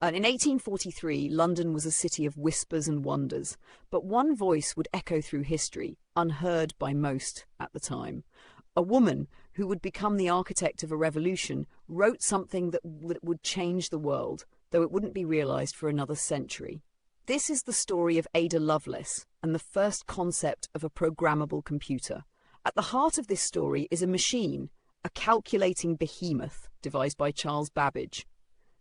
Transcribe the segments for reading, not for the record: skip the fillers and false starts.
And in 1843, London was a city of whispers and wonders, but one voice would echo through history, unheard by most at the time. A woman who would become the architect of a revolution wrote something that would change the world, though it wouldn't be realized for another century. This is the story of Ada Lovelace and the first concept of a programmable computer. At the heart of this story is a machine, a calculating behemoth devised by Charles Babbage.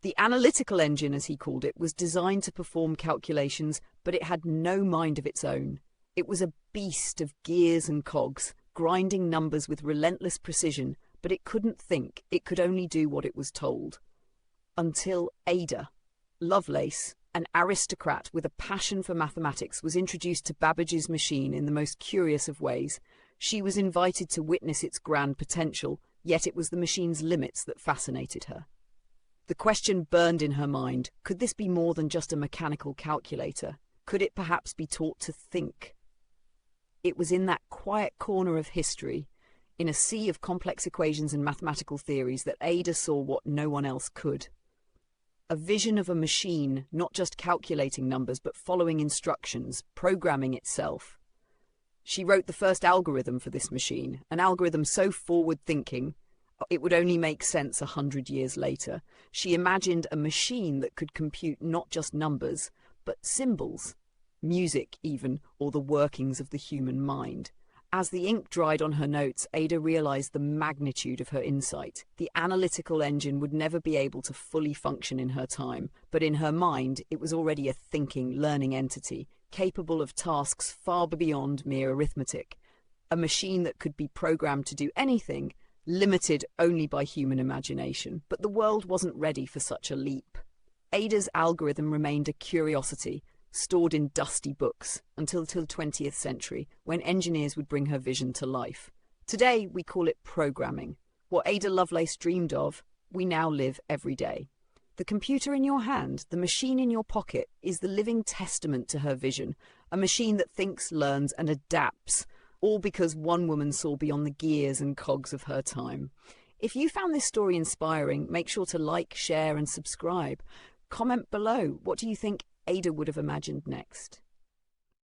The analytical engine, as he called it, was designed to perform calculations, but it had no mind of its own. It was a beast of gears and cogs, grinding numbers with relentless precision, but it couldn't think, it could only do what it was told. Until Ada Lovelace, an aristocrat with a passion for mathematics, was introduced to Babbage's machine in the most curious of ways. She was invited to witness its grand potential, yet it was the machine's limits that fascinated her. The question burned in her mind, could this be more than just a mechanical calculator? Could it perhaps be taught to think? It was in that quiet corner of history, in a sea of complex equations and mathematical theories, that Ada saw what no one else could. A vision of a machine, not just calculating numbers, but following instructions, programming itself. She wrote the first algorithm for this machine, an algorithm so forward-thinking, it would only make sense 100 years later. She imagined a machine that could compute not just numbers, but symbols, music even, or the workings of the human mind. As the ink dried on her notes, Ada realized the magnitude of her insight. The analytical engine would never be able to fully function in her time, but in her mind, it was already a thinking, learning entity, capable of tasks far beyond mere arithmetic. A machine that could be programmed to do anything, limited only by human imagination. But the world wasn't ready for such a leap. Ada's algorithm remained a curiosity, stored in dusty books, until the 20th century, when engineers would bring her vision to life. Today, we call it programming. What Ada Lovelace dreamed of, we now live every day. The computer in your hand, the machine in your pocket, is the living testament to her vision, a machine that thinks, learns, and adapts, all because one woman saw beyond the gears and cogs of her time. If you found this story inspiring, make sure to like, share, and subscribe. Comment below, what do you think Ada would have imagined next?